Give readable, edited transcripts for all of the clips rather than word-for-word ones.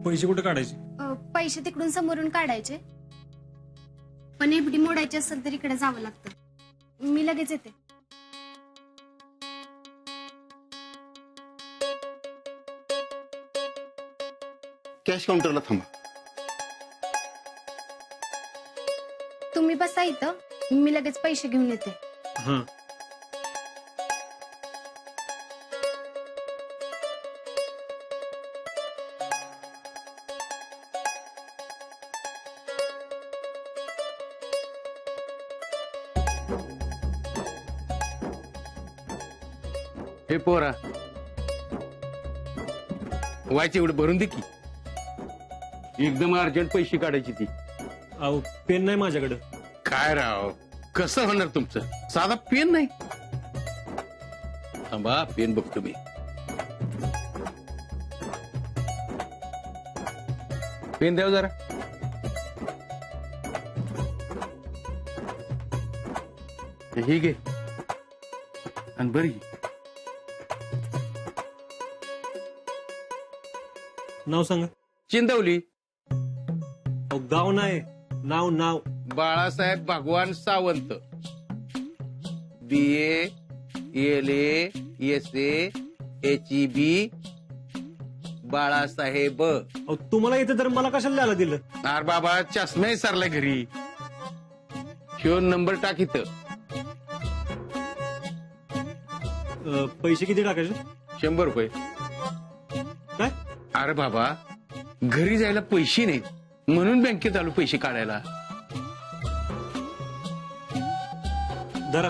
पैसे कुठे काढायचे? पैसे तिकडून समोरून काढायचे, पण एफडी मोडायची असेल तर इकडे जावं लागतं. मी लगेच येते. कॅश काउंटरला थांबा. तुम्ही बसा इथं, मी लगेच पैसे घेऊन येते. हा. हे पोरा व्हायचे एवढं भरून दे की. एकदम अर्जंट पैसे काढायची ती. अहो पेन नाही माझ्याकडे. काय राव, कसं होणार तुमचं? साधा पेन नाही. थांबा, पेन बघतो मी. पेन द्याव जरा. हे घे आणि बरी घे. नाव सांगा. चिंदवली. अहो गाव नाही, नाव नाव. बाळासाहेब भगवान Sawant. BA LA SA HEB Balasaheb. अहो तुम्हाला येते तर मला कशाला द्यायला दिलं? अरे बाबा, चष्मा सरलाय घरी. ह्यो नंबर टाक इथं. पैसे किती टाकायचे? 100 रुपये. काय? अरे बाबा, घरी जायला पैसे नाहीत म्हणून बँकेत आलो पैसे काढायला. धरा.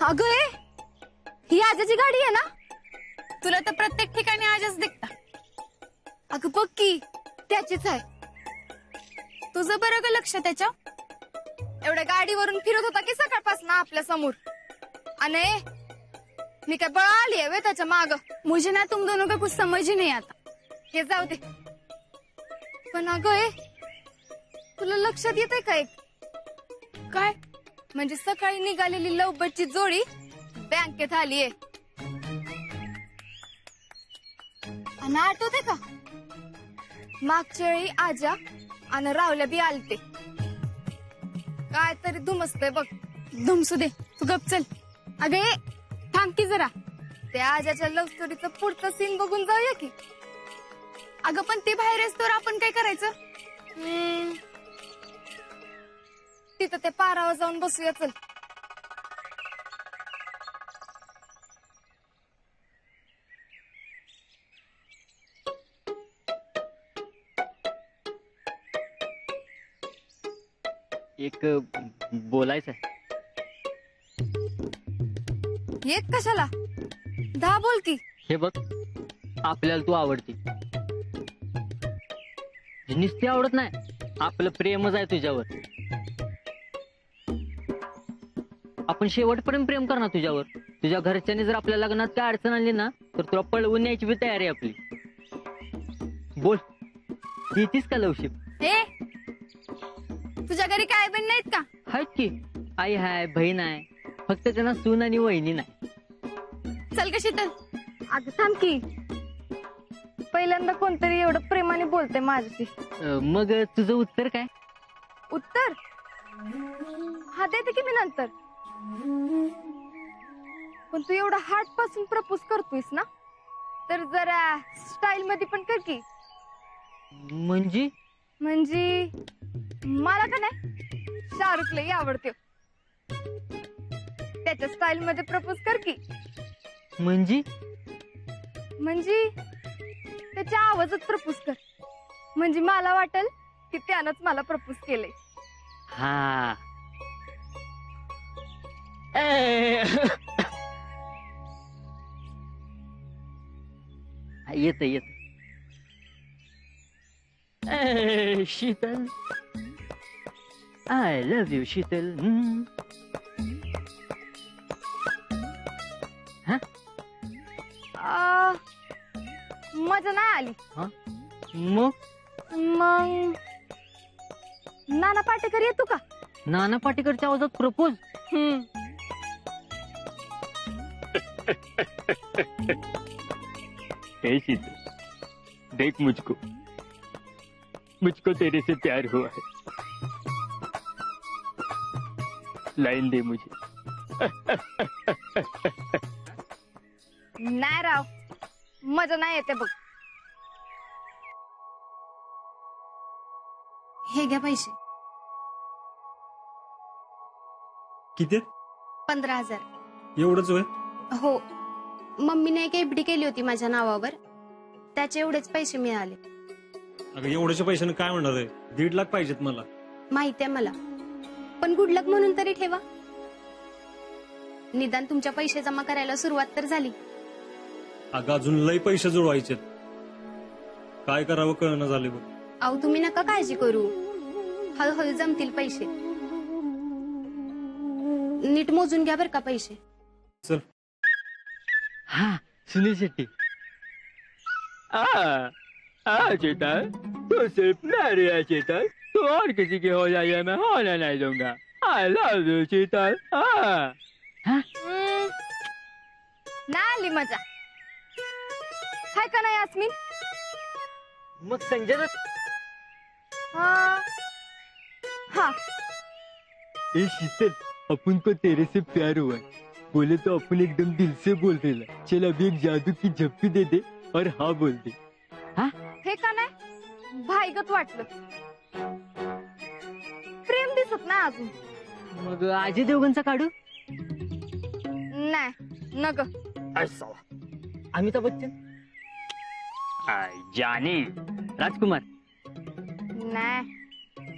अगं ए, ही आजाची गाडी आहे ना? तुला तर प्रत्येक ठिकाणी आजच दिसता. अगं बघ की, त्याचीच आहे. तुझं बरं का लक्ष त्याच्या? एवढ्या गाडीवरून फिरत होता की सकाळपासून आपल्या समोर. आणि मी काय बळ आली आहे त्याच्या माग. मुझे ना तुम दोनों का कुछ समझ ही नहीं आता. हे जाऊ दे. पण अगं ए, तुला लक्षात येतंय का एक? काय? म्हणजे सकाळी निघालेली लवबरची जोडी बँकेत आलीये. आणि आठवते का, मागच्या वेळी आजा आणि रावल्या बी आलते. काय तरी धुमसतय बघ. धुमसू दे, तू गप चल. अगे थांब की जरा. त्या आजाच्या लव्ह स्टोरीचं पुढचं सीन बघून जाऊया की. अगं पण ते बाहेर असतो, आपण काय करायचं? तिथं ते पारावर जाऊन बसूया चल. एक बोलायचं. एक कशाला? 10 बोल की. हे बघ, आपल्याला तू आवडते. नुसती आवडत नाही, आपलं प्रेमच आहे तुझ्यावर. आपण शेवटपर्यंत प्रेम करणार तुझ्यावर. तुझ्या घरच्यांनी जर आपल्या लग्नात काय अडचण आली ना, तर तुला पळवून न्यायची बी तयारी आहे आपली. बोल, देतीस का लवशिप? हे तुझ्या घरी काय बहीण नाहीत का? आहेत की, आई हाय, बहीण आहे. फक्त त्यांना सून आणि वहिनी नाही. चल कशी तर. अगं थांब की, पहिल्यांदा कोणतरी एवढं प्रेमाने बोलते माझ्याशी. मग तुझं उत्तर काय? उत्तर हा देते की मी नंतर. पण तू एवढा हार्ट पासून प्रपोज करतोयस ना, तर जरा स्टाईल मध्ये पण कर की. म्हणजे मला का नाही, शाहरुख लई आवडतो. त्याच्या स्टाईल मध्ये प्रपोज कर की. म्हणजे त्याच्या आवाजात प्रपोज कर. म्हणजे मला वाटेल की त्यानंच मला प्रपोज केलंय. हा. येत Sheetal, I love you Sheetal. मजा नाही आली. मग नाना पाटेकर येतो का? नाना पाटेकरच्या आवाजात प्रपोज. हे शीतल, देख मुझको, मुझको तेरे से प्यार हुआ है. लाइन दे मुझे. नाही राव, मजा नाही येते बघ. हे घ्या पैसे. किती आहेत? 15,000. एवढंच होय? हो, मम्मीने एक एफडी केली होती माझ्या नावावर, त्याचे एवढेच पैसे मिळाले. अगं एवढ्याच्या पैशाने काय म्हणणार आहे? 1.5 लाख पाहिजेत मला. माहितीये मला, पण गुड लक म्हणून तरी ठेवा. निदान तुमच्या पैसे जमा करायला सुरुवात तर झाली. अगं अजून लय पैसे जुळवायचे. काय करावं कळणं झाले बघ. अहो तुम्ही नका काळजी करू, हळूहळू जमतील पैसे. नीट मोजून घ्या बर का पैसे. चल. हा, सुनील शेट्टी. चेतन, तो सिर्फ मेरी है चेतन, तो और किसी की हो जाए मैं होने नहीं दूंगा. I love you Chetan. नाही आली मजा. हाय का नाही यास्मिन? मग संजय दत्त. हा, ए शीतल, अपन को तेरे से प्यार हुआ है. बोले तो अपन एकदम दिल से बोल देना. चल अभी एक जादू की झप्पी दे दे और हाँ बोल दे. हे का नाही? भाईगत वाटलं. प्रेम दिसत नाही अजून. मग अजय देवगणचा काढू. नाही नग. अमिताभ बच्चन. जाने. राजकुमार. नाही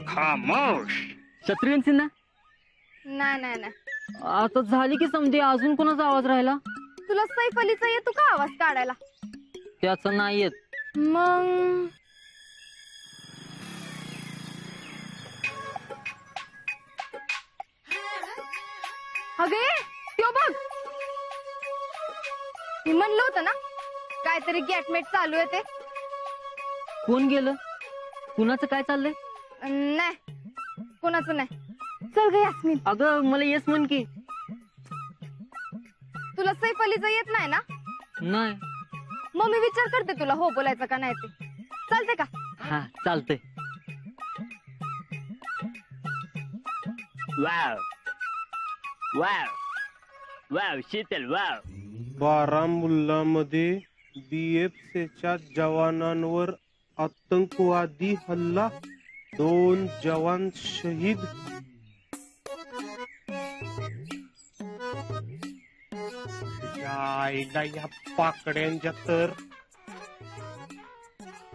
खामोश. शत्रुघ्न सिन्हा. नाही नाही नाही. आता झाली की समजे, अजून कोणाचा आवाज राहिला? तुला सैफ अलीचा येतो का आवाज काढायला? त्याचा नाही येत. मग अगे त्यो बघ, मी म्हणलं होतं ना काहीतरी गॅटमेट चालू आहे ते. कोण गेलं? कुणाचं काय चाललंय? नाही, कोणाचं नाही. चल ग यास्मिन. अगं मला येस म्हण की. तुला सैफ अलीचं येत नाही ना? नाही. मग मी विचार करते तुला हो बोलायचं का नाही ते. चालते का? हा चालतंय. Wow wow wow Sheetal wow. बारामुल्लामध्ये बीएफसीच्या जवानांवर आतंकवादी हल्ला, 2 जवान शहीद. आईला या पाकड्यांच्या तर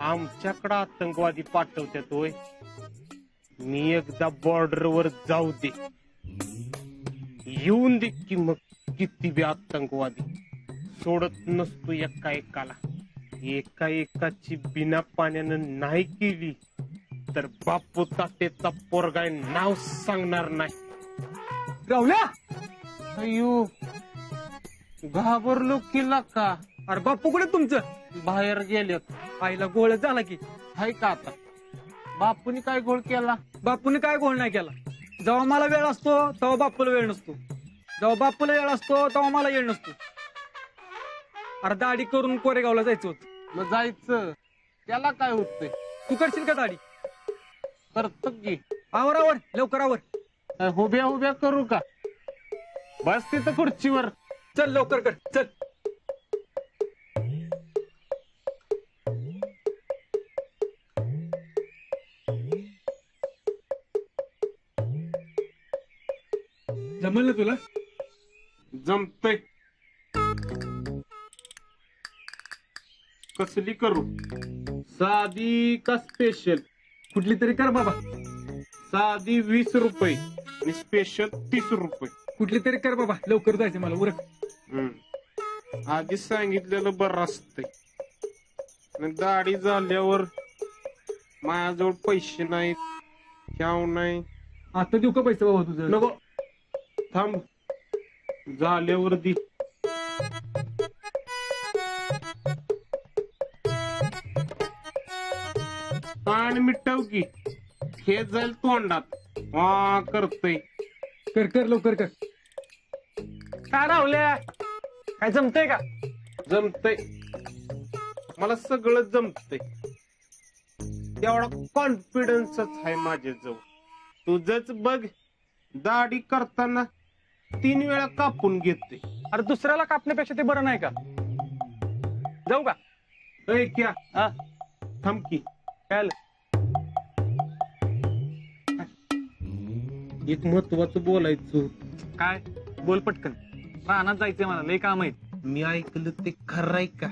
आमच्याकडं आतंकवादी पाठवतात होय. मी एकदा बॉर्डरवर जाऊ दे, येऊन दे की मग किती बी आतंकवादी. सोडत नसतो एका एकाला. एका एकाची बिना पाण्यानं नाही केली तर बापू तातेचा पोरगाय नाव सांगणार नाही. राहुल्या, अयो, घाबरलो किला का? अरे बाप्पू कुठे तुमचं? बाहेर गेलेत. आईला गोळ झाला की. हाय का आता? बापूनी काय गोळ केला? बापूने काय गोळ नाही केला. जेव्हा मला वेळ असतो तेव्हा बापूला वेळ नसतो. जेव्हा बापूला वेळ असतो तेव्हा मला वेळ नसतो. अरे दाढी करून कोरेगावला जायचं होतं. मग जायचं, त्याला काय होतंय? तू करशील का दाढी? करतो की. आवर आवर, लवकर आवर. उभ्या उभ्या करू का? बस तिथं खुर्चीवर. चल लवकर कर, चल. जमल ना तुला? जमतय. कसली करू? साधी का स्पेशल? कुठली तरी कर बाबा. साधी 20 रुपये आणि स्पेशल 30 रुपये. कुठली तरी कर बाबा, लवकर जायचं मला. उरक. आधी सांगितलेलं बरं असतंय. आणि दाढी झाल्यावर माझ्याजवळ पैसे नाहीत, ह्याव नाही. आता देऊ का पैसे बाबा तुझं? नको, थांब, झाल्यावर दी. पाणी मिटव की, हे जाईल तोंडात. हा करतोय. कर कर लवकर कर. काय राहुल्या काय जमतंय का? जमतय, मला सगळं जमतंय. तेवढा कॉन्फिडन्सच आहे माझ्याजवळ. तुझच बघ, दाढी करताना 3 वेळा कापून घेते. अरे दुसऱ्याला कापण्यापेक्षा ते बरं नाही का? जाऊ का? ऐ क्या हा थांब की, काय आलं? एक महत्वाचं बोलायचं. काय बोल पटकन. रानात जायचंय मला, लय काम आहे. मी ऐकलं ते खरं आहे का?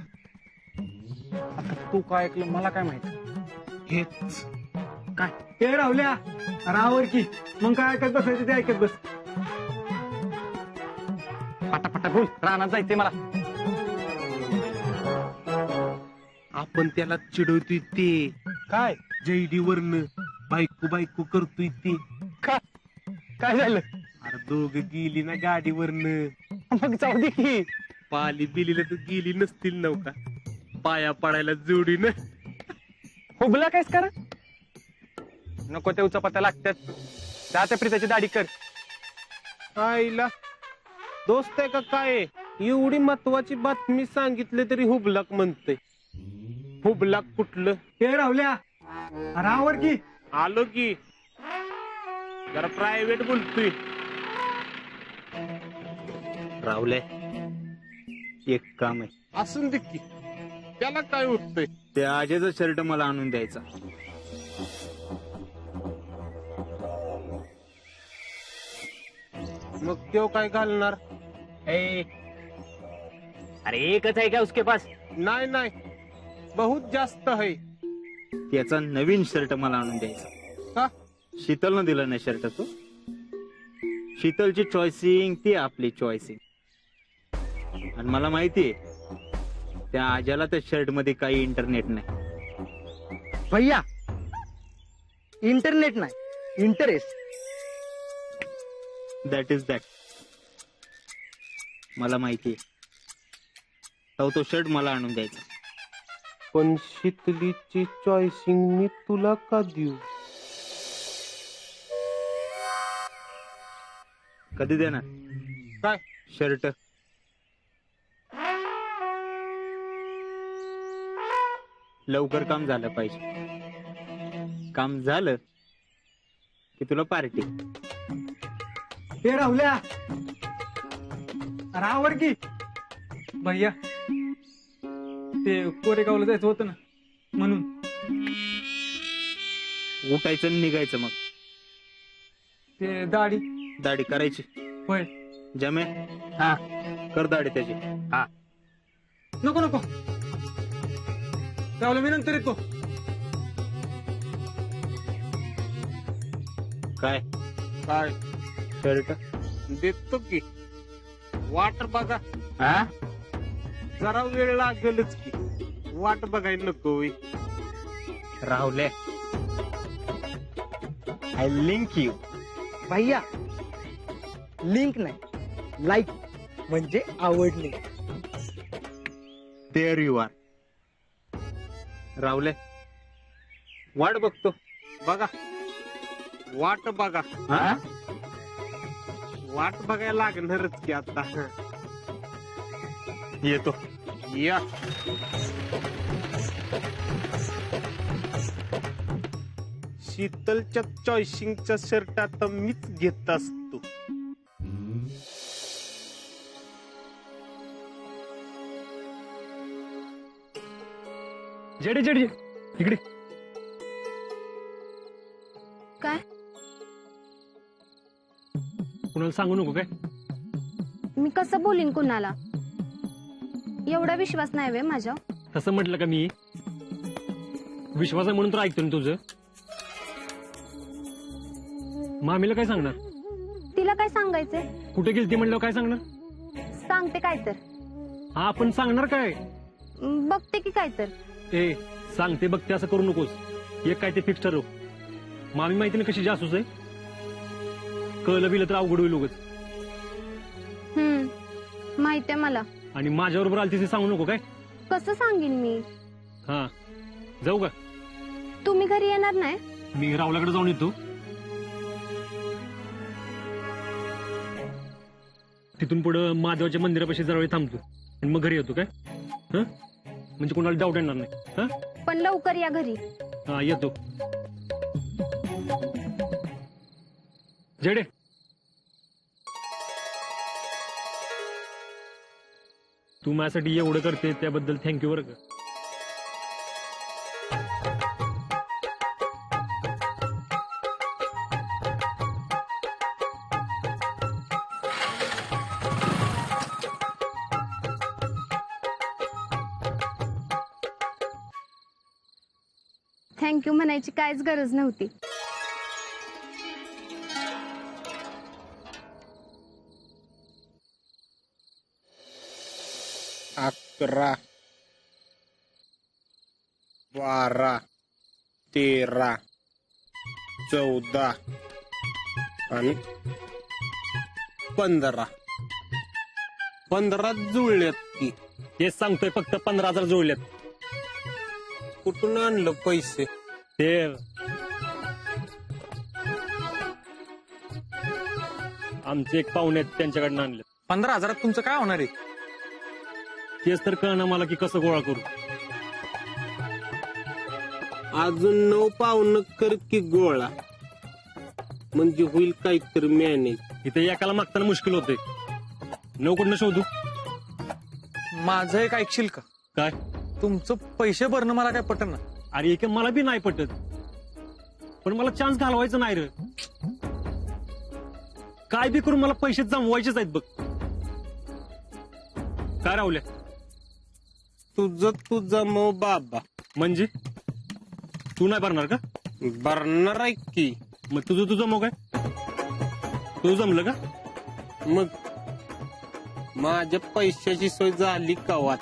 आता तू काय ऐकलं मला काय माहिती. हेच काय ते राहुल्या राहावर की मग काय ऐकत बसायचं ते ऐकत बस. पटापटा बोल, रानात जायचंय मला. आपण त्याला चिडवतोय ते काय जैडी वरन बायको बायको करतोय ते. काय झालं? अरे दोघ गेली ना गाडीवरनं. मग जाऊ दे की. पाली बिलीला तर गेली नसतील नव्हता, पाया पडायला जोडीनं. हुबला कायस करा नको ते उचापत्या लागतात. त्या त्या प्रीताची दाढी कर. आईला दोस्त आहे का काय? एवढी महत्वाची बातमी सांगितली तरी हुबलाक म्हणते. हुबलाक कुठलं? ते राहुल्या राहावर की. आलो की, जरा प्रायव्हेट बोलतोय. राहुले एक काम आहे. असून दे की, त्याला काय उठतंय? त्या आजेचा शर्ट मला आणून द्यायचा. मग त्यो काय घालणार? अरे एकच आहे का उसके पास? नाही नाही, बहुत जास्त आहे. त्याचा नवीन शर्ट मला आणून द्यायचा. का? शीतलनं दिलं नाही शर्ट तो. शीतलची चॉईसिंग ती आपली चॉईसिंग. आणि मला माहितीये त्या आजाला त्या शर्ट मध्ये काही इंटरनेट नाही. भैया इंटरनेट नाही, इंटरेस्ट. That is that. मला माहितीये तो शर्ट मला आणून द्यायचा. पण शीतलीची चॉईसिंग मी तुला का देऊ? कधी देणार काय? शर्ट. लवकर काम झालं पाहिजे. काम झालं की तुला पार्टी. ते राहुल्या राहावर की. भैया ते कोरेगावला जायचं होतं ना म्हणून. उठायचं आणि निघायचं. मग ते दाढी दाढी करायची. होय. जमे हा कर दाढी त्याची. हा नको नको राहुल्या मी नंतर येतो. काय काय शर्ट देतो की, वाट बघा. हा जरा वेळ लागेलच की, वाट बघायला नको होय. राहुले आय लिंक यू. भैया लिंक नाही, लाईक म्हणजे आवडले. There you R. राहुले वाट बघतो. बघा वाट बघा. हा वाट बघायला लागणारच की आता. येतो. या शीतलच्या चॉईसिंगचा शर्ट आता मीच घेत असतो. जेडे जेडे इकडे. काय? कुणाला सांगू नको काय? मी कसं बोलीन कुणाला? एवढा विश्वास नाही वे माझ्या. तसं म्हटलं का मी? विश्वास आहे म्हणून तर ऐकतो ना तुझं. मामीला काय सांगणार? तिला काय सांगायचंय? कुठे गेली ती म्हणल्यावर काय सांगणार? सांगते काय तर. हा आपण सांगणार काय? बघते की काय तर. ए सांगते बघते असं करू नकोस. एक काय ते फिक्स ठरव. मामी माहिती ना कशी जासूस आहे. कळलं बिलं तर अवघड होईल उगाच. माहितीये मला. आणि माझ्याबरोबर आलतीस हे सांगू नको काय? कसं सांगेन मी? हा जाऊ का? तुम्ही घरी येणार नाही? मी राहुलाकडे जाऊन येतो. तिथून पुढे महादेवाच्या मंदिरापाशी जरा वेळ थांबतो आणि मग घरी येतो काय हं? म्हणजे कोणाला डाऊट येणार नाही हं? पण लवकर या घरी. हा येतो. जेडे तू माझ्यासाठी एवढं करते त्याबद्दल थँक्यू बरं का. थँक्यू म्हणायची काहीच गरज नव्हती. अकरा 12 13 14 आणि 15 जुळल्यात की. तेच सांगतोय फक्त 15,000 जुळल्यात. कुठून आणलं पैसे? ते आमचे एक पाहुणे आहेत त्यांच्याकडनं आणले. 15,000 तुमचं काय होणार आहे? तेच तर कळना मला की कसं गोळा करू. अजून 9 पावनं कर की गोळा, म्हणजे होईल काहीतरी मॅनेज. इथे एकाला मागताना मुश्किल होते. कुठनं शोधू? माझं एक ऐकशील का? काय? तुमचं पैसे भरणं मला काय पटन. अरे एक मला बी नाही पटत, पण मला चान्स घालवायचं नाही रे. काय बी करून मला पैसे जमवायचेच आहेत बघ. काय राहुल्या? तुझं जमव बाबा. म्हणजे तू नाही भरणार का? भरणार आहे की. मग तुझं जमव काय? तुझं जमलं का? मग माझ्या पैशाची सोय झाली कवात.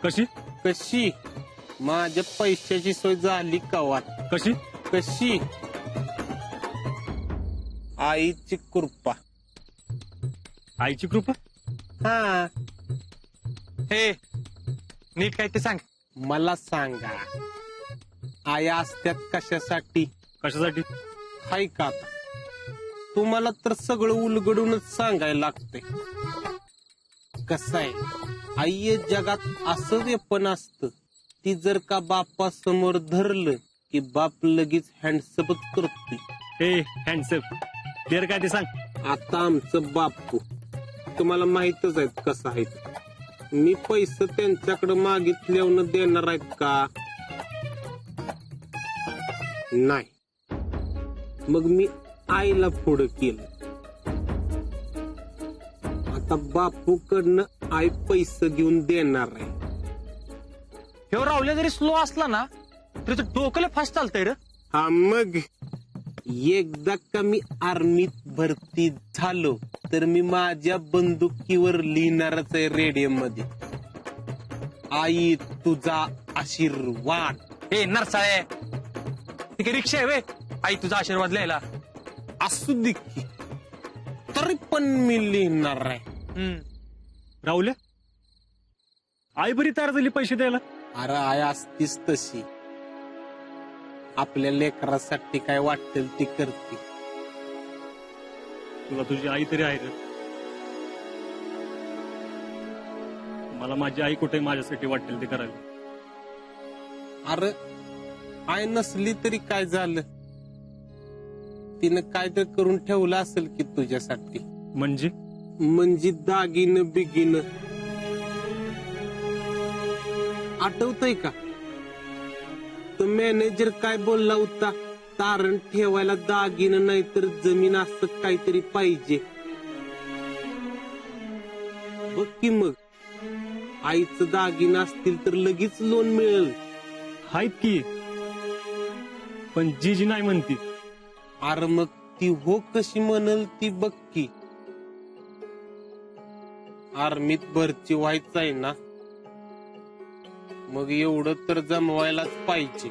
कशी कशी? माझ्या पैशाची सोय झाली कवात. कशी कशी? आईची कृपा. आईची कृपा? हा, हे नीट काय ते सांग. मला सांगा, आया असत्यात कशासाठी? कशासाठी? हाय का आता? तुम्हाला तर सगळं उलगडूनच सांगायला लागतंय. कसं आहे, आई जगात असं वेपन असतं, ती जर का बापासमोर धरलं की बाप लगेच हँडसपच करतोय. हे हँडसम देर काय ते सांग. आता आमचं बापू तुम्हाला माहितच आहेत कसं आहे. मी पैसे त्यांच्याकडे मागितल्यावर देणार आहेत का? नाही. मग मी आईला पुढं केलं. आता बापूकडनं आई पैसे घेऊन देणार आहे. हे रावल्या जरी स्लो असला ना तरी तो डोकं फास्ट चालतंय रे. हा, मग एकदा का मी आर्मीत भरती झालो तर मी माझ्या बंदुकीवर लिहिणारच आहे रेडियम मध्ये, आई तुझा आशीर्वाद. हे नरसाळे, ती रिक्षा आहे वे आई तुझा आशीर्वाद लिहायला. असू दे की, तरी पण मी लिहिणार आहे. राहुल्या आई बरी तयार झाली पैसे द्यायला. अरे आई असतीच तशी. आपल्या लेकरासाठी काय वाटेल ती करते. तुला तुझी आई तरी आहे रे. मला माझी आई कुठे माझ्यासाठी वाटेल ते करायला. अरे आई नसली तरी काय झालं, तिनं काय तर करून ठेवलं असेल की तुझ्यासाठी. म्हणजे दागिनं बिगिनं. आठवतंय का तो मॅनेजर काय बोलला होता? तारण ठेवायला दागिनं नाही तर जमीन असं काहीतरी पाहिजे. बघ की मग, आईचं दागिनं असतील तर लगेच लोन मिळेल. आहेत की, पण जी नाही म्हणती. अरे मग ती हो कशी म्हणल ती बघ की. आर्मीत भरती व्हायचं आहे ना, मग एवढं तर जमवायलाच पाहिजे.